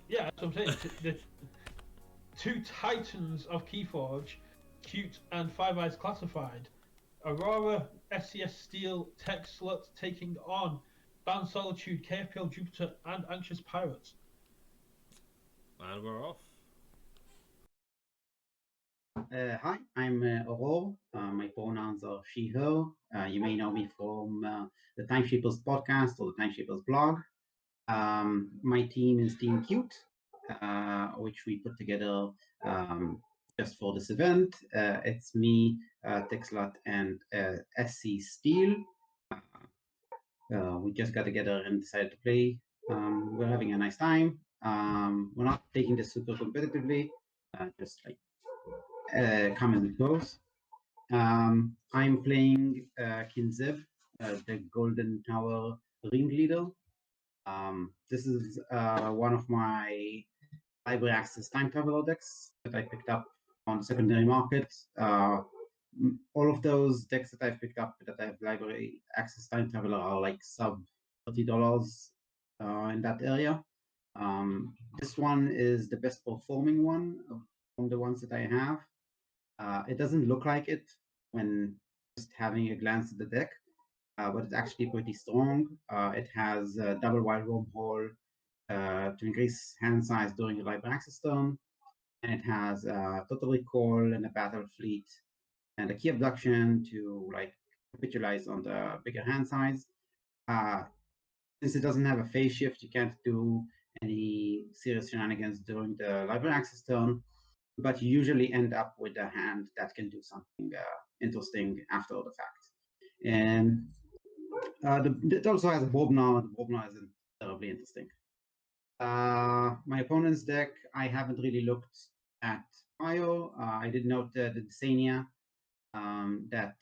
Yeah, that's what I'm saying. The two titans of Keyforge, KUTE and Five Eyes Classified, Aurora, SCS Steel, Tech Slut taking on Band Solitude, KFPL Jupiter, and Anxious Pirates. And we're off. Hi, I'm Aurore. My pronouns are she, her. You may know me from the Timeshapers podcast or the Timeshapers blog. My team is Team Cute, which we put together just for this event. It's me, Texlot, and SC Steel. We just got together and decided to play. We're having a nice time. We're not taking this super competitively, just like come as it goes. I'm playing Kinzev, the Golden Tower ringleader. This is one of my library access time traveler decks that I picked up on the secondary market. All of those decks that I've picked up that have library access time traveler are like sub $30 in that area. This one is the best performing one from the ones that I have. It doesn't look like it when just having a glance at the deck, but it's actually pretty strong. It has double wild wormhole to increase hand size during a library access turn, and it has total recall and a battle fleet and a key abduction to like capitalize on the bigger hand size. Uh, since it doesn't have a phase shift, you can't do any serious shenanigans during the library access turn, but you usually end up with a hand that can do something interesting after the fact. And it also has a Bobna. The Bobna isn't terribly interesting. My opponent's deck, I haven't really looked at prior. I did note the Desania. That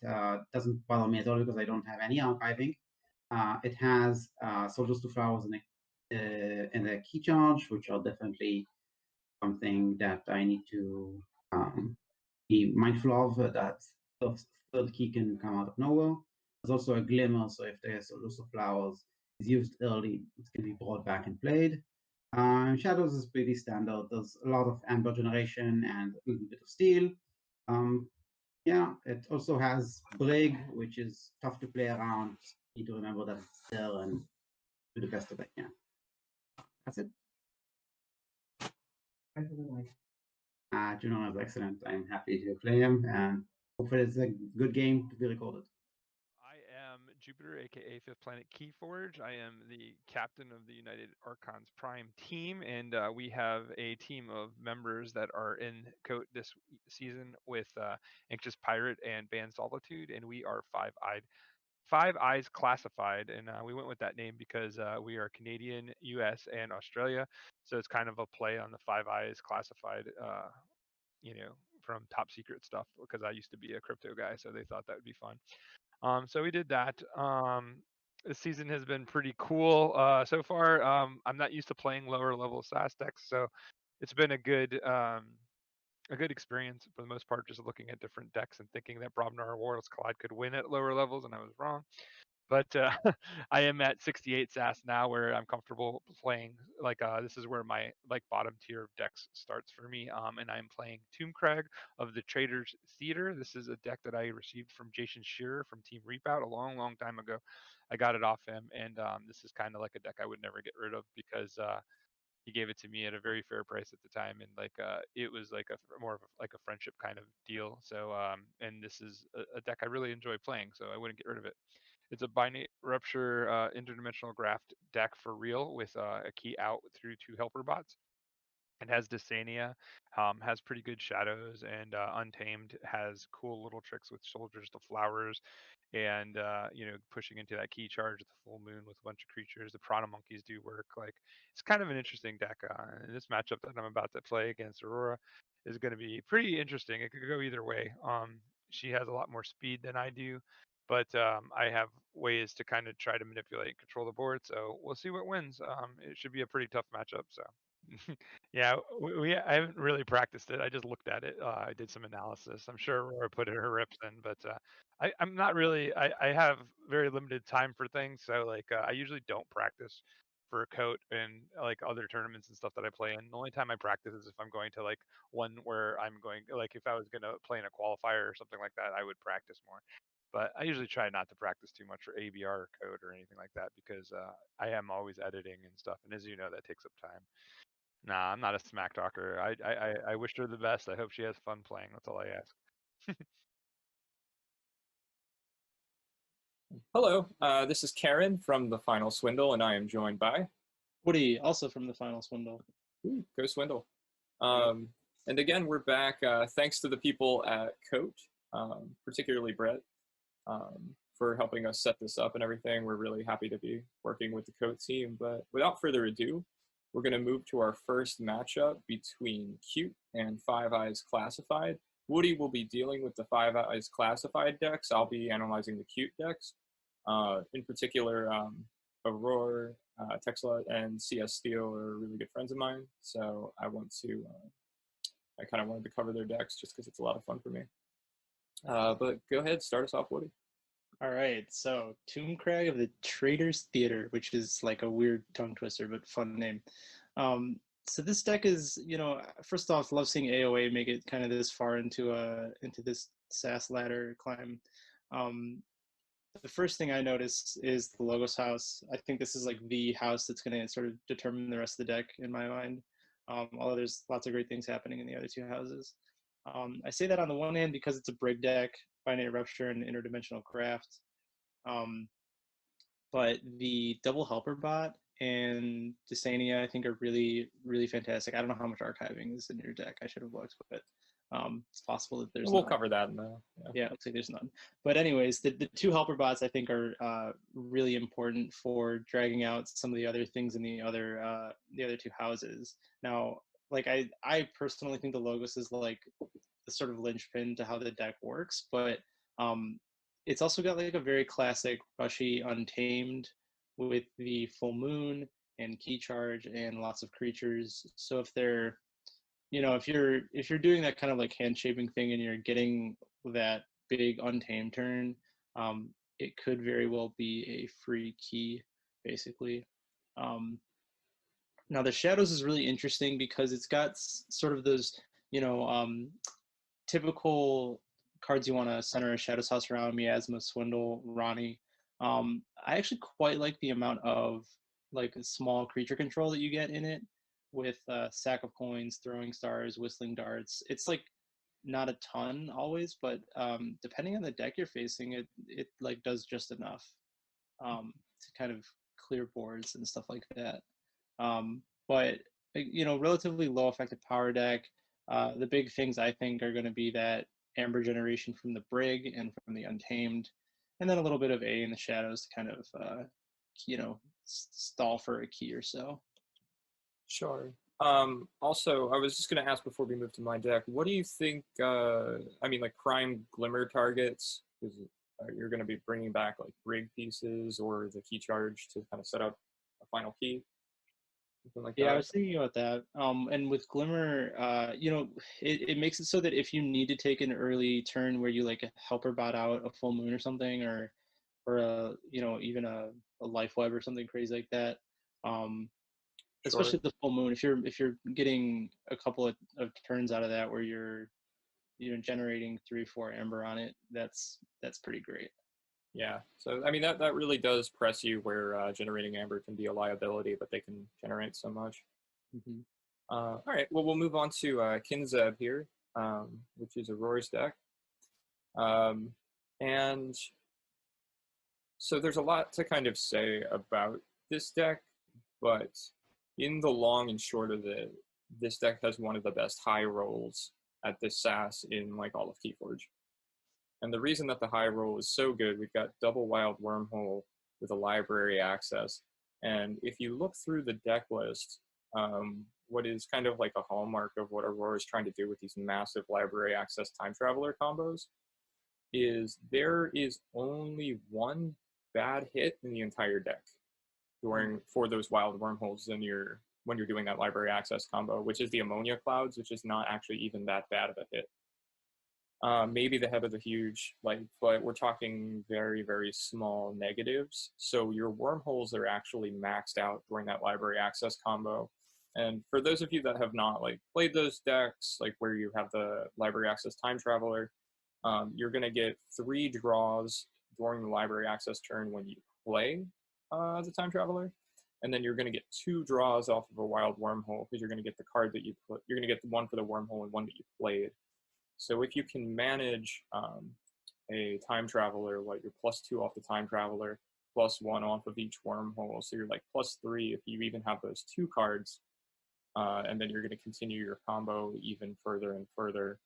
doesn't bother me at all because I don't have any archiving. It has Soldiers to Flowers and a key charge, which are definitely something that I need to be mindful of. That third key can come out of nowhere. There's also a Glimmer, so if there's Soldiers to Flowers is used early, it's going to be brought back and played. Shadows is pretty standard. There's a lot of Amber generation and a little bit of Steel. Yeah, it also has Brig, which is tough to play around. Need to remember that it's there and do the best of it. Yeah, that's it. Juno is excellent. I'm happy to play him, and hopefully it's a good game to be recorded. I am Jupiter, aka Fifth Planet Keyforge. I am the captain of the United Archons Prime team, and we have a team of members that are in KOTE this season with Anxious Pirate and Band Solitude, and we are Five Eyes Classified, and we went with that name because we are Canadian, U.S., and Australia, so it's kind of a play on the Five Eyes Classified, you know, from Top Secret stuff because I used to be a crypto guy, so they thought that would be fun. So we did that. This season has been pretty cool so far. I'm not used to playing lower level SAS decks, so it's been a good experience for the most part. Just looking at different decks and thinking that Brobnar Warlords Collide could win at lower levels, and I was wrong. But I am at 68 SAS now, where I'm comfortable playing. Like this is where my like bottom tier of decks starts for me. And I'm playing Tombcrag of the Traders Theater. This is a deck that I received from Jason Shearer from Team Reapout a long, long time ago. I got it off him, and this is kind of like a deck I would never get rid of because he gave it to me at a very fair price at the time, and like it was like a more of a, like a friendship kind of deal. So and this is a deck I really enjoy playing, so I wouldn't get rid of it. It's a binary rupture interdimensional graft deck for real with a key out through two helper bots. It has Dysania, has pretty good shadows, and Untamed has cool little tricks with Soldiers to Flowers, and you know, pushing into that key charge at the full moon with a bunch of creatures. The Prana Monkeys do work. Like it's kind of an interesting deck. This matchup that I'm about to play against Aurora is going to be pretty interesting. It could go either way. She has a lot more speed than I do, but I have ways to kind of try to manipulate and control the board. So we'll see what wins. It should be a pretty tough matchup. So. Yeah, I haven't really practiced it. I just looked at it. I did some analysis. I'm sure Aurora put in her rips in, but I'm not really. I have very limited time for things, so like I usually don't practice for KOTE and like other tournaments and stuff that I play in. The only time I practice is if I'm going to like one where I'm going, like if I was going to play in a qualifier or something like that, I would practice more. But I usually try not to practice too much for ABR or KOTE or anything like that because I am always editing and stuff, and as you know, that takes up time. Nah, I'm not a smack talker. I wish her the best. I hope she has fun playing. That's all I ask. Hello, this is Karen from the Final Swindle, and I am joined by Woody, also from the Final Swindle. Go Swindle. And again, we're back thanks to the people at KOTE, particularly Brett, for helping us set this up and everything. We're really happy to be working with the KOTE team. But without further ado, we're going to move to our first matchup between KUTE and Five Eyes Classified. Woody will be dealing with the Five Eyes Classified decks. I'll be analyzing the KUTE decks. In particular, Aurora, Texla, and CS Steel are really good friends of mine. So I kind of wanted to cover their decks just because it's a lot of fun for me. But go ahead, start us off, Woody. All right, so Tomb Crag of the Traders Theater, which is like a weird tongue twister, but fun name. So this deck is, first off, love seeing AOA make it kind of this far into this SAS ladder climb. The first thing I notice is the Logos house. I think this is like the house that's going to sort of determine the rest of the deck in my mind. Although there's lots of great things happening in the other two houses. I say that on the one hand because it's a Brig deck, Binary Rupture, and Interdimensional Craft. But the Double Helper Bot and Dysania, I think, are really, really fantastic. I don't know how much archiving is in your deck. I should have looked, but it's possible that there's We'll none. Cover that in the Yeah, it looks like there's none. But anyways, the two helper bots I think are really important for dragging out some of the other things in the other two houses. Now, like I personally think the Logos is like the sort of linchpin to how the deck works, but it's also got like a very classic rushy Untamed with the full moon and key charge and lots of creatures. So if they're if you're doing that kind of like hand shaping thing and you're getting that big Untamed turn, it could very well be a free key, basically. Now the Shadows is really interesting because it's got sort of those, typical cards you want to center a Shadows house around: Miasma, Swindle, Ronnie. I actually quite like the amount of like small creature control that you get in it, with Sack of Coins, Throwing Stars, Whistling Darts. It's like not a ton always, but depending on the deck you're facing, it like does just enough to kind of clear boards and stuff like that. But relatively low effective power deck. The big things I think are going to be that Amber generation from the Brig and from the Untamed, and then a little bit of A in the Shadows to kind of stall for a key or so. Sure. Also, I was just going to ask before we move to my deck, what do you think, like Crime Glimmer targets, because you're going to be bringing back like Brig pieces or the key charge to kind of set up a final key? Something like that. I was thinking about that. And with Glimmer, it makes it so that if you need to take an early turn where you like helper bot out a full moon or something, or even a life web or something crazy like that, especially the full moon, if you're getting a couple of turns out of that where you're generating 3-4 amber on it, that's pretty great. Yeah, so I mean that really does press you where generating amber can be a liability, but they can generate so much. Mm-hmm. All right, well we'll move on to Kinzeb here, which is Aurora's deck, and so there's a lot to kind of say about this deck, but in the long and short of it, this deck has one of the best high rolls at this SAS in like all of Keyforge. And the reason that the high roll is so good, we've got double Wild Wormhole with a library access. And if you look through the deck list, what is kind of like a hallmark of what Aurora is trying to do with these massive library access time traveler combos is there is only one bad hit in the entire deck for those Wild Wormholes when you're doing that library access combo, which is the Ammonia Clouds, which is not actually even that bad of a hit. maybe the head of the huge, but we're talking very, very small negatives. So your wormholes are actually maxed out during that library access combo. And for those of you that have not played those decks, where you have the library access time traveler, you're going to get 3 draws during the library access turn when you play the time traveler. And then you're going to get 2 draws off of a wild wormhole, because you're going to get the card that you put. You're going to get one for the wormhole and one that you played. So if you can manage a time traveler, you're +2 off the time traveler, +1 off of each wormhole, so you're +3 if you even have those 2 cards, and then you're going to continue your combo even further and further.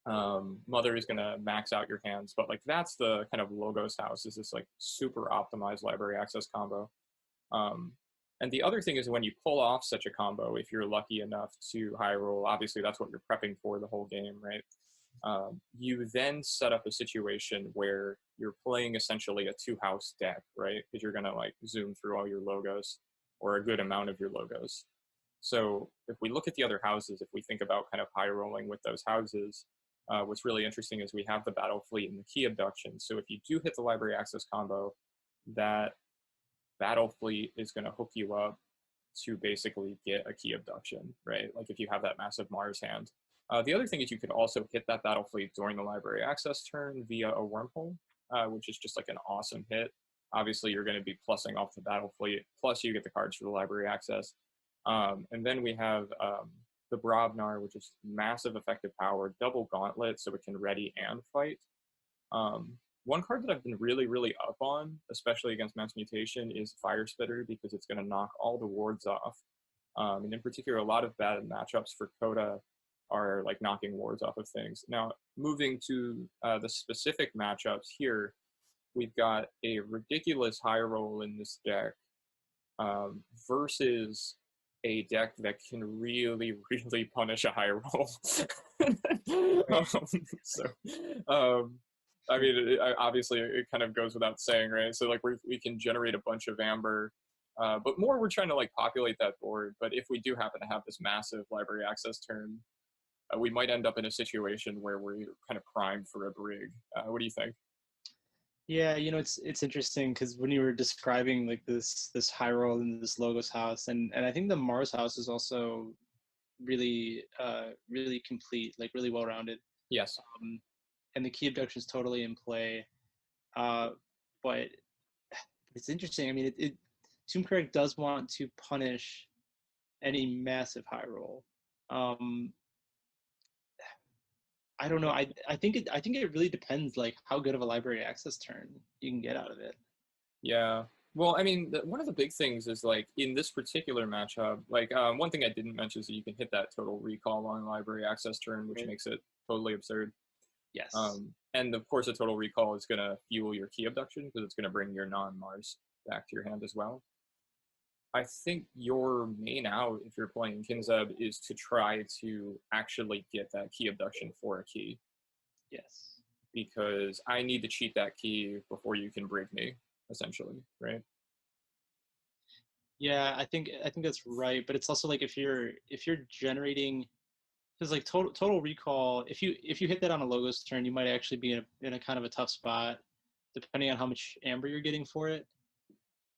Mother is going to max out your hands, but that's the kind of Logos house, is this super optimized library access combo. And the other thing is, when you pull off such a combo, if you're lucky enough to high roll, obviously that's what you're prepping for the whole game, right? You then set up a situation where you're playing essentially a 2-house deck, right? Because you're going to zoom through all your logos, or a good amount of your logos. So if we look at the other houses, if we think about kind of high rolling with those houses, what's really interesting is we have the Battle Fleet and the Key Abduction. So if you do hit the library access combo, that Battle Fleet is going to hook you up to basically get a Key Abduction, right? If you have that massive Mars hand. The other thing is, you could also hit that Battle Fleet during the library access turn via a wormhole, which is just an awesome hit. Obviously, you're going to be plussing off the Battle Fleet, plus you get the cards for the library access. And then we have the Brobnar, which is massive effective power, double gauntlet, so it can ready and fight. One card that I've been really, really up on, especially against Mass Mutation, is Fire Spitter, because it's going to knock all the wards off. And in particular, a lot of bad matchups for KOTE are knocking wards off of things. Now, moving to the specific matchups here, we've got a ridiculous high roll in this deck versus a deck that can really, really punish a high roll. I mean, obviously, it kind of goes without saying, right? So, we can generate a bunch of amber, but more we're trying to, populate that board. But if we do happen to have this massive library access turn, we might end up in a situation where we're kind of primed for a brig. What do you think? Yeah, it's interesting, because when you were describing this high roll in this Logos house, and I think the Mars house is also really really complete, really well rounded. Yes. And the Key Abduction is totally in play, but it's interesting. I mean, Tomb Correct does want to punish any massive high roll. I don't know. I think it really depends, how good of a library access turn you can get out of it. Yeah. Well, I mean, one of the big things is in this particular matchup, one thing I didn't mention is that you can hit that total recall on library access turn, which makes it totally absurd. Yes. And of course, a total recall is going to fuel your Key Abduction, because it's going to bring your non-Mars back to your hand as well. I think your main out, if you're playing Kinzeb, is to try to actually get that Key Abduction for a key. Yes. Because I need to cheat that key before you can brig me, essentially, right? Yeah, I think that's right. But it's also if you're generating, because total recall, if you hit that on a Logos turn, you might actually be in a kind of a tough spot, depending on how much amber you're getting for it.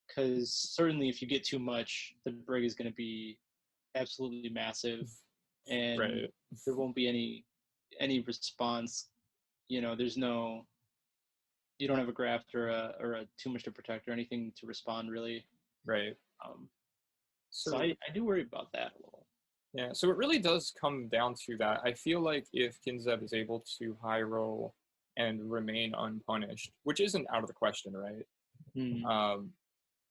Because certainly, if you get too much, the brig is going to be absolutely massive, and there won't be any response. There's no, you don't have a graft or a too much to protect or anything to respond, really. Right. So I do worry about that a little. Yeah, so it really does come down to that. I feel like if Kinzeb is able to high roll and remain unpunished, which isn't out of the question, right?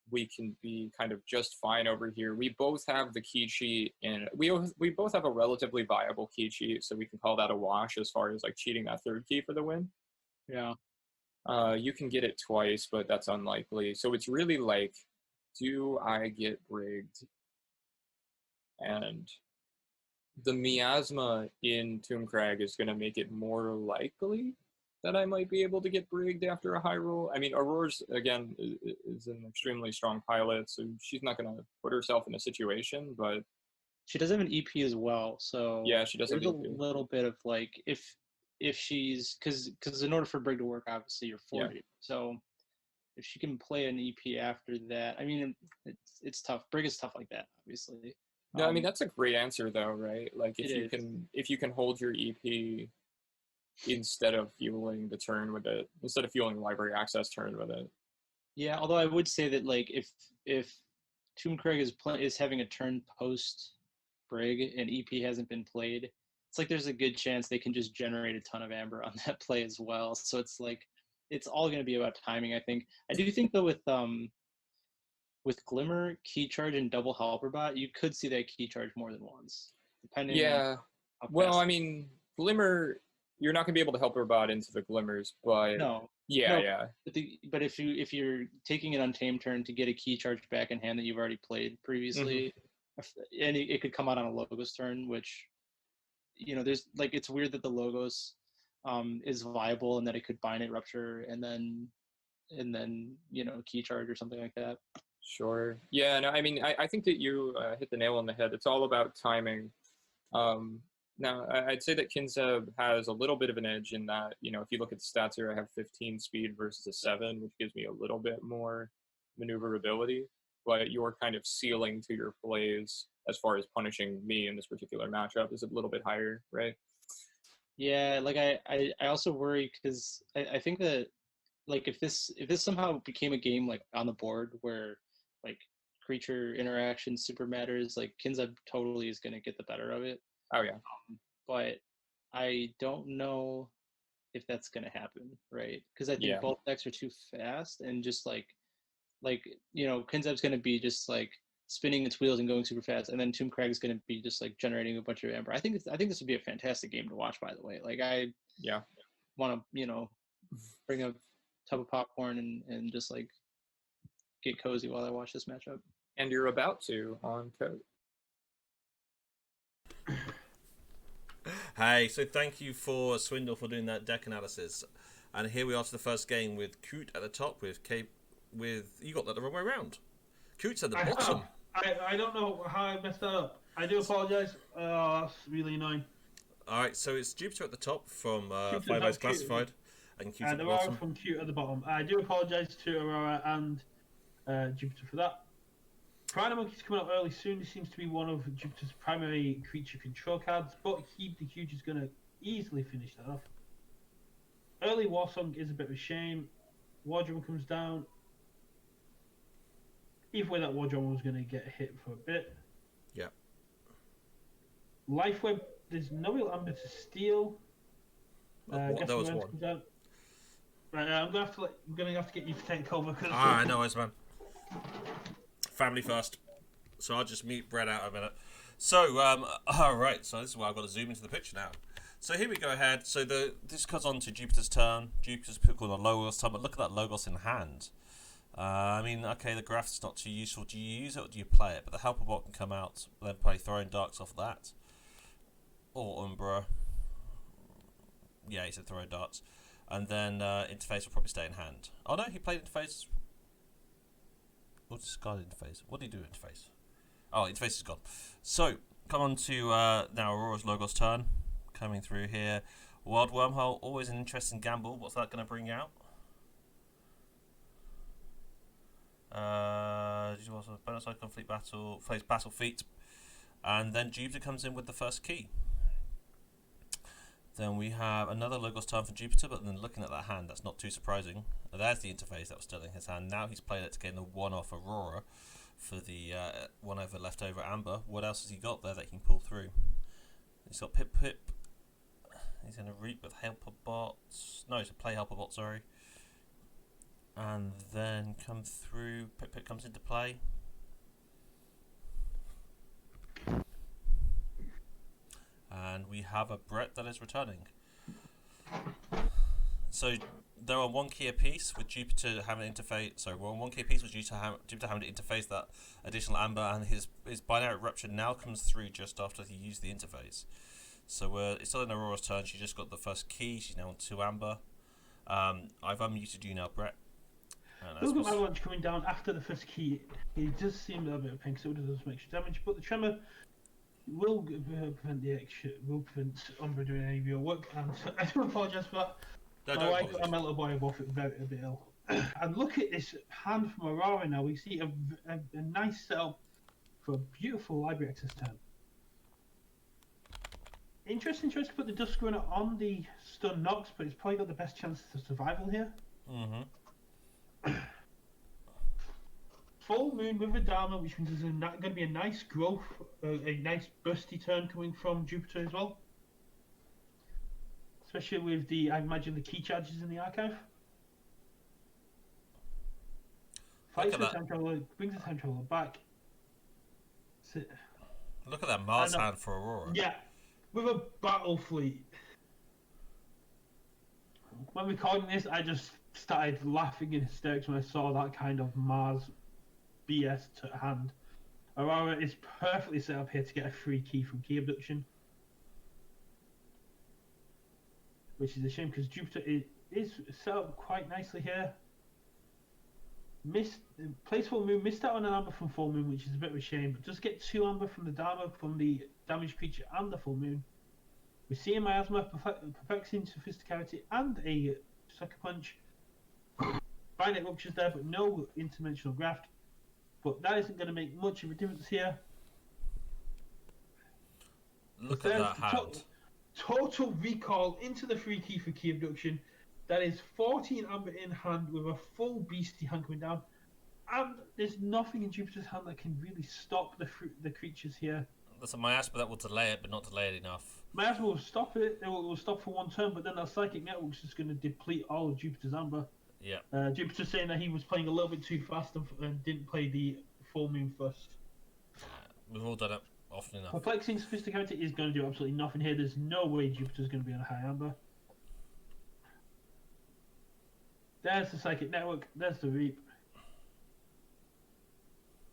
We can be kind of just fine over here. We both have the key cheat, and we both have a relatively viable key cheat, so we can call that a wash as far as cheating that third key for the win. Yeah. You can get it twice, but that's unlikely. So it's really do I get brigged? And the miasma in Tomb Crag is going to make it more likely that I might be able to get brigged after a high roll. I mean, Aurora's, again, is an extremely strong pilot, so she's not going to put herself in a situation, but... She does have an EP as well, so... Yeah, she does have there's an EP. a little bit of, if if she's because in order for Brig to work, obviously you're 40. So if she can play an EP after that, I mean, it's tough. Brig is tough like that, obviously. No, I mean that's a great answer though, right? Like It is. if you can hold your EP instead of fueling the turn with it, instead of fueling library access turn with it. Yeah, although I would say that like if Tomb Craig is having a turn post Brig and EP hasn't been played, it's like there's a good chance they can just generate a ton of amber on that play as well. So it's like it's all going to be about timing, I think. I do think though with Glimmer, Key Charge, and Double Helper Bot, you could see that Key Charge more than once, depending on Yeah. how Well, fast. I mean, Glimmer, you're not gonna be able to help her bot into the Glimmers, but No. yeah, No. yeah. But if you're taking an Untamed turn to get a Key Charge back in hand that you've already played previously, and it could come out on a Logos turn, which there's like it's weird that the Logos is viable and that it could bind it Rupture and then Key Charge or something like that. Sure. Yeah, no, I mean, I think that you hit the nail on the head. It's all about timing. Now, I'd say that Kinzeb has a little bit of an edge in that, if you look at the stats here, I have 15 speed versus a 7, which gives me a little bit more maneuverability, but your kind of ceiling to your plays as far as punishing me in this particular matchup is a little bit higher, right? Yeah, like I also worry because I think that like if this somehow became a game like on the board where like creature interaction super matters, like Kinzeb totally is going to get the better of it. Oh yeah. But I don't know if that's going to happen, right? Because I think both decks are too fast and just like Kinzeb's going to be just like spinning its wheels and going super fast, and then Tomb Crag is going to be just like generating a bunch of amber. I think this would be a fantastic game to watch. By the way, like I want to bring a tub of popcorn and just like get cozy while I watch this matchup. And you're about to on KOTE. Hey, so thank you for Swindle for doing that deck analysis. And here we are to the first game with KUTE at the top with you got that the wrong way around. KUTE's at the bottom. I don't know how I messed that up. I do apologise. That's really annoying. Alright, so it's Jupiter at the top from Five Eyes Classified and KUTE at the Aurora bottom. from KUTE at the bottom. I do apologise to Aurora and Jupiter for that. Prana Monkey's coming up early soon. He seems to be one of Jupiter's primary creature control cards, but Heap the Huge is going to easily finish that off. Early Warsong is a bit of a shame. Wardrummer comes down. Either way, that Wardrummer was going to get hit for a bit. Yeah. Lifeweb, there's no real amber to steal. There was one. Right, I'm gonna have to get you to take over. I know, man. Family first. So I'll just mute Brett out a minute. So, alright, so this is why I've got to zoom into the picture now. So here we go ahead. So this cuts on to Jupiter's turn. Jupiter's put on a Logos turn, but look at that Logos in hand. I mean, okay, the graph's not too useful. Do you use it or do you play it? But the Helper Bot can come out, then play Throwing Darks off that. Or Umbra. Yeah, he said Throwing Darts. And then Interface will probably stay in hand. Oh no, he played Interface. What's discard Interface? What did he do Interface? Oh, Interface is gone. So, come on to now Aurora's Logos turn. Coming through here. Wild Wormhole, always an interesting gamble. What's that going to bring out? Bonus icon, Fleet Battle, plays Battle Feat. And then Jupiter comes in with the first key. Then we have another Logos turn for Jupiter, but then looking at that hand, that's not too surprising. There's the Interface that was still in his hand. Now he's played it to get the one off Aurora for the one over leftover Amber. What else has he got there that he can pull through? He's got Pip. He's going to reap with Helper Bots. No, to play Helper Bot, sorry. And then come through. Pip comes into play. And we have a Brett that is returning. So they're on one key apiece with Jupiter having to interface. So we're on one key apiece with Jupiter having to interface that additional Amber, and his binary rupture now comes through just after he used the interface. So it's still in Aurora's turn. She just got the first key. She's now on 2 Amber. I've unmuted you now, Brett. Look at my launch coming down after the first key. He does seem a little bit of pink, so it does make sure damage. But the Tremor will prevent the extra, will prevent Umbra doing any real work, and I do apologise for that. No, My don't wife apologise. and my little boy are both very a bit ill. And look at this hand from Aurora now. We see a nice setup for a beautiful library access turn. Interesting choice to put the Dusk Runner on the Stun Nox, but it's probably got the best chance of survival here. Mm-hmm. Full Moon with a Dharma, which means there's going to be a nice growth, a nice bursty turn coming from Jupiter as well. Especially with the, I imagine, the key charges in the archive. Fights with Time Traveler, brings the Time Traveler back. Look at that Mars hand for Aurora. Yeah, with a battle fleet. When recording this, I just started laughing in hysterics when I saw that kind of Mars BS to hand. Aurora is perfectly set up here to get a free key from Key Abduction. Which is a shame because Jupiter is set up quite nicely here. Plays Full Moon, missed out on an amber from Full Moon, which is a bit of a shame, but does get 2 amber from the Dharma, from the damaged creature and the Full Moon. We see a Miasma, Perplexing Sophisticality, and a Sucker Punch. Baguette Ruptures there, but no interdimensional graft. But that isn't going to make much of a difference here. Look at that hand. Total recall into the free key for Key Abduction. That is 14 amber in hand with a full beastie hand coming down. And there's nothing in Jupiter's hand that can really stop the creatures here. That's a Miasma that will delay it, but not delay it enough. Miasma will stop it. It will stop for 1 turn, but then that Psychic Network is just going to deplete all of Jupiter's amber. Yeah. Jupiter saying that he was playing a little bit too fast and didn't play the Full Moon first. We've all done it often enough. Perplexing Sophisticality is going to do absolutely nothing here. There's no way Jupiter's going to be on a high amber. There's the Psychic Network. There's the Reap.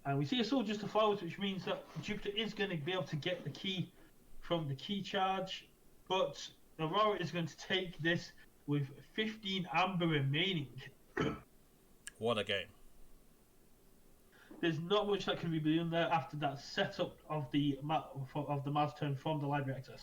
And we see a Soldiers to Flowers, which means that Jupiter is going to be able to get the key from the key charge. But Aurora is going to take this with 15 amber remaining. What a game. There's not much that can be done there after that setup of the Mars turn from the library access.